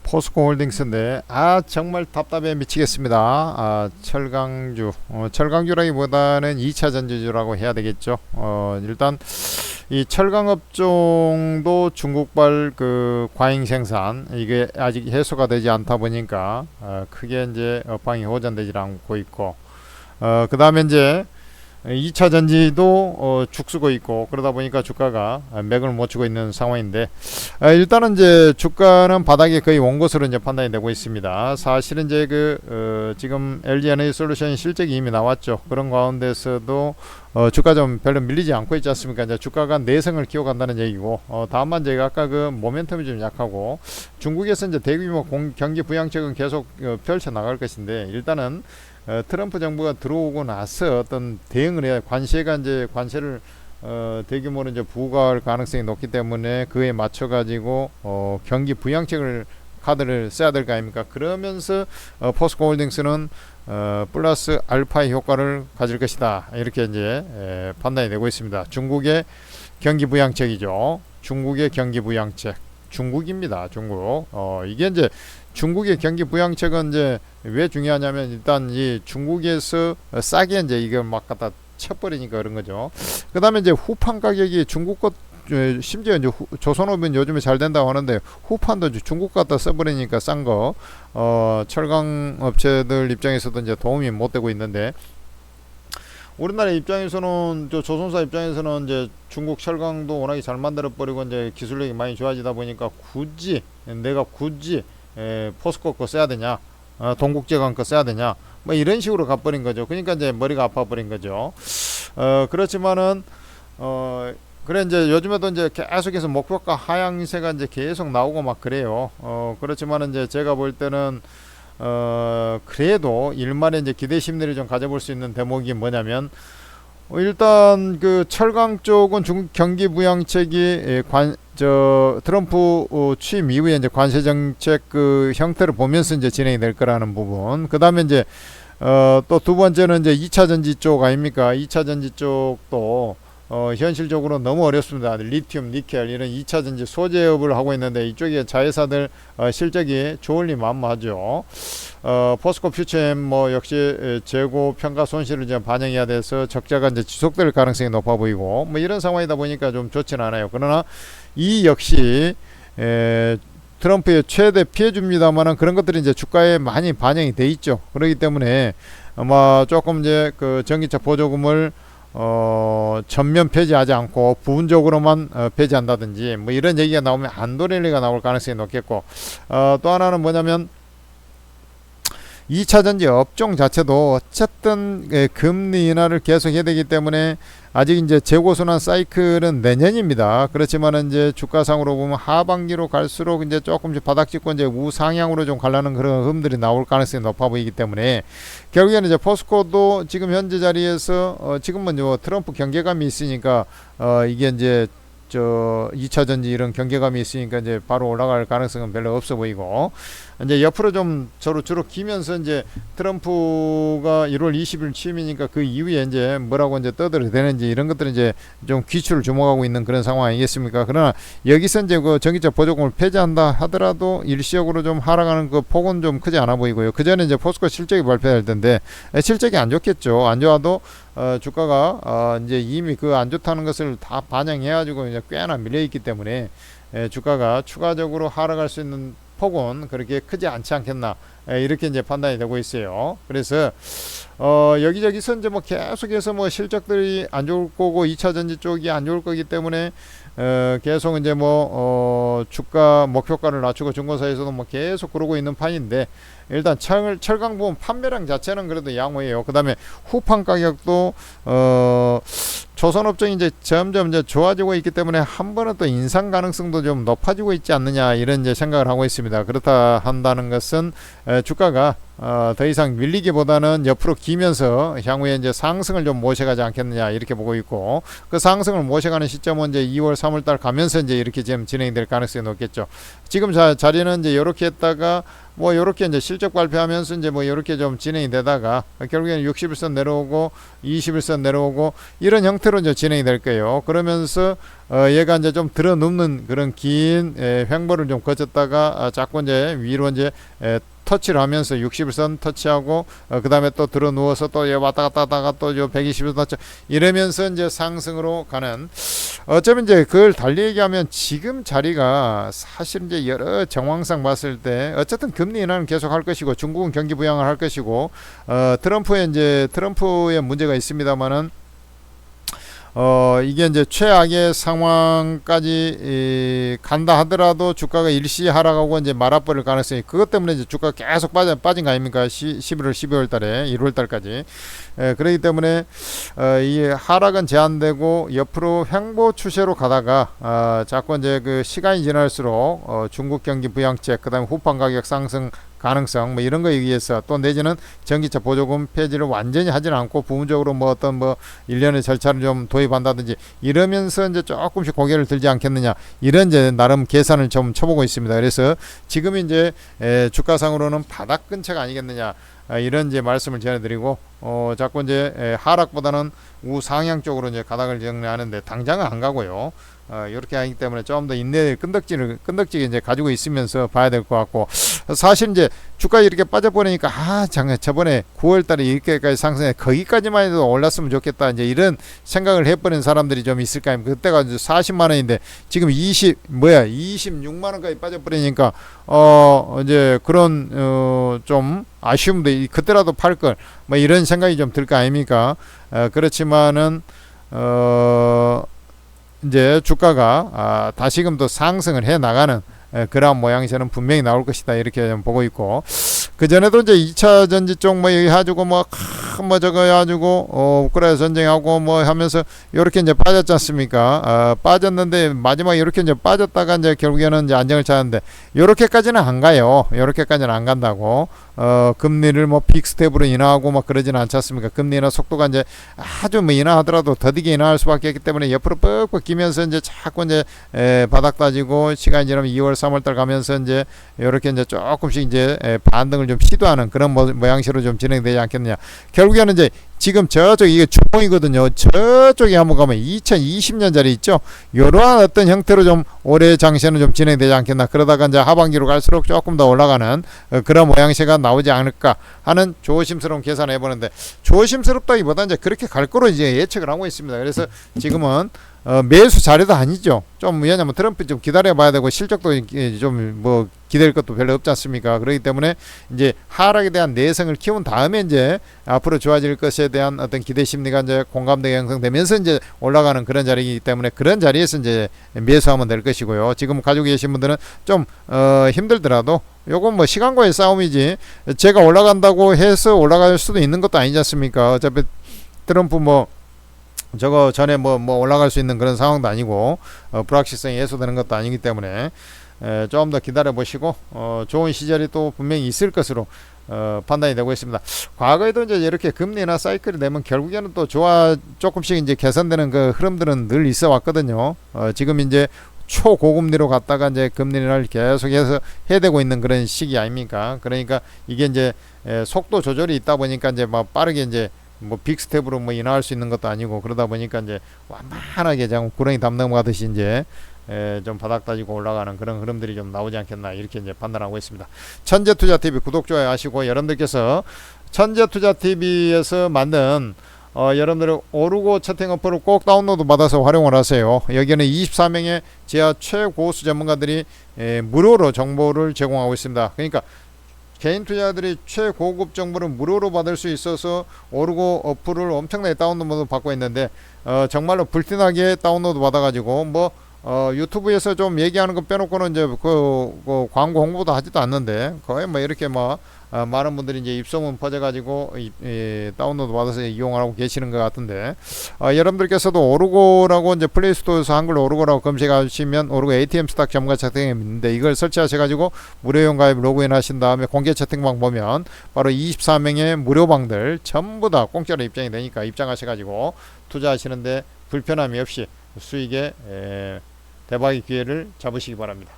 포스코홀딩스인데 정말 답답해 미치겠습니다. 철강주 철강주라기보다는 2차 전지주라고 해야 되겠죠. 일단 이 철강업종도 중국발 그 과잉 생산 이게 아직 해소가 되지 않다 보니까 크게 이제 업황이 호전되지 않고 있고, 그 다음에 이제 2차 전지도 죽쓰고 있고, 그러다 보니까 주가가 맥을 못 추고 있는 상황인데, 일단은 이제 주가는 바닥에 거의 온 것으로 이제 판단이 되고 있습니다. 사실은 이제 지금 LG 에너지 솔루션 실적이 이미 나왔죠. 그런 가운데서도 주가 좀 별로 밀리지 않고 있지 않습니까? 이제 주가가 내성을 키워간다는 얘기고, 다만 제가 아까 그 모멘텀이 좀 약하고, 중국에서 이제 대규모 경기 부양책은 계속 펼쳐 나갈 것인데, 일단은 트럼프 정부가 들어오고 나서 어떤 대응을 해야, 관세를 대규모로 이제 부과할 가능성이 높기 때문에 그에 맞춰 가지고 경기 부양책을 카드를 써야 될 거 아닙니까? 그러면서 포스코홀딩스는 플러스 알파의 효과를 가질 것이다, 이렇게 이제 판단이 되고 있습니다. 중국의 경기 부양책이죠. 중국의 경기 부양책, 중국입니다. 중국. 이게 이제 중국의 경기 부양책은 이제 왜 중요하냐면, 일단 이 중국에서 싸게 이제 이걸 막 갖다 쳐버리니까 그런 거죠. 그 다음에 이제 후판 가격이 중국 것, 심지어 이제 조선업은 요즘에 잘 된다고 하는데 후판도 중국 갖다 써버리니까 싼 거, 철강 업체들 입장에서도 이제 도움이 못 되고 있는데, 우리나라 입장에서는, 조선사 입장에서는 이제 중국 철강도 워낙에 잘 만들어 버리고 이제 기술력이 많이 좋아지다 보니까 내가 굳이 포스코 거 써야 되냐, 동국제강 거 써야 되냐, 뭐 이런 식으로 가버린 거죠. 그러니까 이제 머리가 아파 버린 거죠. 그렇지만은 그래 이제 요즘에도 이제 계속해서 목표가 하향세가 이제 계속 나오고 막 그래요. 그렇지만은 이제 제가 볼 때는 그래도 일말에 이제 기대 심리를 좀 가져볼 수 있는 대목이 뭐냐면, 일단 그 철강 쪽은 중국 경기 부양책이 트럼프 취임 이후에 이제 관세 정책 그 형태를 보면서 이제 진행이 될 거라는 부분. 그 다음에 이제 또 두 번째는 이제 2차 전지 쪽 아닙니까? 2차 전지 쪽도 현실적으로 너무 어렵습니다. 리튬, 니켈 이런 2차 전지 소재업을 하고 있는데 이쪽에 자회사들 실적이 좋을리 만무하죠. 포스코 퓨처엠 뭐 역시 재고 평가 손실을 이제 반영해야 돼서 적자가 이제 지속될 가능성이 높아 보이고, 뭐 이런 상황이다 보니까 좀 좋지는 않아요. 그러나 이 역시 트럼프의 최대 피해줍니다만은 그런 것들이 이제 주가에 많이 반영이 돼 있죠. 그렇기 때문에 아마 조금 이제 그 전기차 보조금을 전면 폐지하지 않고 부분적으로만 폐지한다든지 뭐 이런 얘기가 나오면 안도렐리가 나올 가능성이 높겠고, 또 하나는 뭐냐면 2차 전지 업종 자체도 어쨌든 금리 인하를 계속 해야 되기 때문에 아직 이제 재고순환 사이클은 내년입니다. 그렇지만 이제 주가상으로 보면 하반기로 갈수록 이제 조금씩 바닥 찍고 이제 우상향으로 좀 가려는 그런 흐름들이 나올 가능성이 높아 보이기 때문에, 결국에는 이제 포스코도 지금 현재 자리에서 지금은 트럼프 경계감이 있으니까 이게 이제 2차 전지 이런 경계감이 있으니까 이제 바로 올라갈 가능성은 별로 없어 보이고, 이제 옆으로 좀 주로 기면서 이제 트럼프가 1월 20일 취임이니까 그 이후에 이제 뭐라고 이제 떠들어야 되는지 이런 것들은 이제 좀 귀추를 주목하고 있는 그런 상황 아니겠습니까? 그러나 여기서 이제 그 전기차 보조금을 폐지한다 하더라도 일시적으로 좀 하락하는 그 폭은 좀 크지 않아 보이고요. 그 전에 이제 포스코 실적이 발표될 텐데 실적이 안 좋겠죠. 안 좋아도 주가가 이제 이미 그 안 좋다는 것을 다 반영해가지고 이제 꽤나 밀려있기 때문에 주가가 추가적으로 하락할 수 있는 폭은 그렇게 크지 않지 않겠나, 이렇게 이제 판단이 되고 있어요. 그래서 여기저기서 이제 뭐 계속해서 뭐 실적들이 안 좋을 거고 2차 전지 쪽이 안 좋을 거기 때문에 계속 이제 뭐 주가 목표가를 낮추고 중고사에서도 뭐 계속 그러고 있는 판인데, 일단 철강 부분 판매량 자체는 그래도 양호해요. 그 다음에 후판 가격도 조선업종이 이제 점점 이제 좋아지고 있기 때문에 한 번은 또 인상 가능성도 좀 높아지고 있지 않느냐, 이런 이제 생각을 하고 있습니다. 그렇다 한다는 것은 주가가 더 이상 밀리기보다는 옆으로 기면서 향후에 이제 상승을 좀 모셔가지 않겠느냐 이렇게 보고 있고, 그 상승을 모셔가는 시점은 이제 2월 3월 달 가면서 이제 이렇게 지금 진행될 가능성이 높겠죠. 지금 자리는 이제 이렇게 했다가 뭐 이렇게 이제 실적 발표하면서 이제 뭐 이렇게 좀 진행이 되다가 결국에는 60일선 내려오고 20일선 내려오고 이런 형태로 이제 진행이 될 거예요. 그러면서 얘가 이제 좀 들어눕는 그런 긴 횡보를 좀 거쳤다가 자꾸 이제 위로 이제 터치를 하면서 60일선 터치하고 그 다음에 또 들어 누워서 또 왔다 갔다 하다가 또 120일선 터치 이러면서 이제 상승으로 가는, 어쩌면 이제 그걸 달리 얘기하면 지금 자리가 사실 이제 여러 정황상 봤을 때 어쨌든 금리 인하는 계속 할 것이고 중국은 경기 부양을 할 것이고 트럼프의 문제가 있습니다만은 이게 이제 최악의 상황까지 간다 하더라도 주가가 일시 하락하고 이제 말아버릴 가능성이, 그것 때문에 이제 주가가 계속 빠진 거 아닙니까? 11월, 12월 달에 1월 달까지. 그렇기 때문에 이 하락은 제한되고 옆으로 횡보 추세로 가다가 자꾸 이제 그 시간이 지날수록 중국 경기 부양책, 그다음에 후판 가격 상승 가능성 뭐 이런 거에 의해서, 또 내지는 전기차 보조금 폐지를 완전히 하지는 않고 부분적으로 뭐 어떤 뭐 일련의 절차를 좀 도입한다든지 이러면서 이제 조금씩 고개를 들지 않겠느냐, 이런 이제 나름 계산을 좀 쳐보고 있습니다. 그래서 지금 이제 주가상으로는 바닥 근처가 아니겠느냐, 이런 이제 말씀을 전해드리고, 자꾸 이제 하락보다는 우상향 쪽으로 이제 가닥을 정리하는데 당장은 안 가고요. 이렇게 하기 때문에 좀 더 인내 끈덕지게 이제 가지고 있으면서 봐야 될 것 같고, 사실 이제 주가 이렇게 빠져버리니까 저번에 9월달에 이렇게까지 상승해 거기까지만 해도 올랐으면 좋겠다 이제 이런 생각을 해버린 사람들이 좀 있을까 하면, 그때가 이제 40만 원인데 지금 26만 원까지 빠져버리니까 이제 그런 좀 아쉬움도, 그때라도 팔 걸 뭐 이런 생각이 좀 들 거 아닙니까? 그렇지만은 이제 주가가 다시금 또 상승을 해 나가는 그런 모양새는 분명히 나올 것이다 이렇게 좀 보고 있고, 그 전에도 이제 2차 전지 쪽 뭐 해가지고 뭐 저거 해가지고 우크라이나 전쟁하고 뭐 하면서 이렇게 이제 빠졌지 않습니까? 빠졌는데 마지막에 이렇게 이제 빠졌다가 이제 결국에는 이제 안정을 찾았는데 이렇게까지는 안 가요. 이렇게까지는 안 간다고. 금리를 뭐 빅스텝으로 인하하고 막 그러지는 않지 않습니까? 금리 인하 속도가 이제 아주 뭐 인하하더라도 더디게 인하할 수밖에 없기 때문에 옆으로 뻑뻑 기면서 이제 자꾸 이제 바닥 따지고 시간이 지나면 2월 3월 달 가면서 이제 이렇게 이제 조금씩 이제 반등을 좀 시도하는 그런 모양새로 좀 진행되지 않겠느냐. 결국에는 이제 지금 저쪽 이게 주봉이거든요. 저쪽에 한번 가면 2020년짜리 있죠. 이러한 어떤 형태로 좀 올해 장세는 좀 진행되지 않겠나. 그러다가 이제 하반기로 갈수록 조금 더 올라가는 그런 모양새가 나오지 않을까 하는 조심스러운 계산을 해보는데, 조심스럽다기보다 이제 그렇게 갈 거로 이제 예측을 하고 있습니다. 그래서 지금은 매수 자리도 아니죠. 좀 왜냐면 트럼프 좀 기다려봐야 되고 실적도 좀 뭐 기댈 것도 별로 없지 않습니까? 그렇기 때문에 이제 하락에 대한 내성을 키운 다음에 이제 앞으로 좋아질 것에 대한 어떤 기대 심리가 이제 공감대가 형성되면서 이제 올라가는 그런 자리이기 때문에 그런 자리에서 이제 매수하면 될 것이고요. 지금 가지고 계신 분들은 좀 힘들더라도 요건 뭐 시간과의 싸움이지, 제가 올라간다고 해서 올라갈 수도 있는 것도 아니지 않습니까? 어차피 트럼프 뭐 저거 전에 뭐 올라갈 수 있는 그런 상황도 아니고 불확실성이 해소되는 것도 아니기 때문에 좀 더 기다려 보시고 좋은 시절이 또 분명히 있을 것으로 판단이 되고 있습니다. 과거에도 이제 이렇게 금리나 사이클이 되면 결국에는 또 조금씩 이제 개선되는 그 흐름들은 늘 있어 왔거든요. 지금 이제 초고금리로 갔다가 이제 금리를 계속해서 해대고 있는 그런 시기 아닙니까? 그러니까 이게 이제 속도 조절이 있다 보니까 이제 막 빠르게 이제 뭐 빅스텝으로 뭐 인하할 수 있는 것도 아니고, 그러다 보니까 이제 완만하게 그냥 구렁이 담 넘어가듯이 이제 좀 바닥 따지고 올라가는 그런 흐름들이 좀 나오지 않겠나 이렇게 이제 판단하고 있습니다. 천재투자TV 구독 좋아요 하시고, 여러분들께서 천재투자TV에서 만든 여러분들 오르고 채팅 어플을 꼭 다운로드 받아서 활용을 하세요. 여기는 24명의 지하 최고수 전문가들이 무료로 정보를 제공하고 있습니다. 그러니까 개인 투자자들이 최고급 정보를 무료로 받을 수 있어서 오르고 어플을 엄청나게 다운로드 받고 있는데, 정말로 불티나게 다운로드 받아가지고 뭐 유튜브에서 좀 얘기하는 거 빼놓고는 이제 그 광고 홍보도 하지도 않는데 거의 뭐 이렇게 뭐 많은 분들이 이제 입소문 퍼져가지고 다운로드 받아서 이용하고 계시는 것 같은데, 여러분들께서도 오르고라고 이제 플레이스토어에서 한글로 오르고라고 검색하시면 오르고 ATM 스탁 전문가 채팅이 있는데, 이걸 설치하셔가지고 무료용 가입 로그인 하신 다음에 공개 채팅방 보면 바로 24명의 무료방들 전부 다 공짜로 입장이 되니까 입장하셔가지고 투자하시는데 불편함이 없이 수익의 대박의 기회를 잡으시기 바랍니다.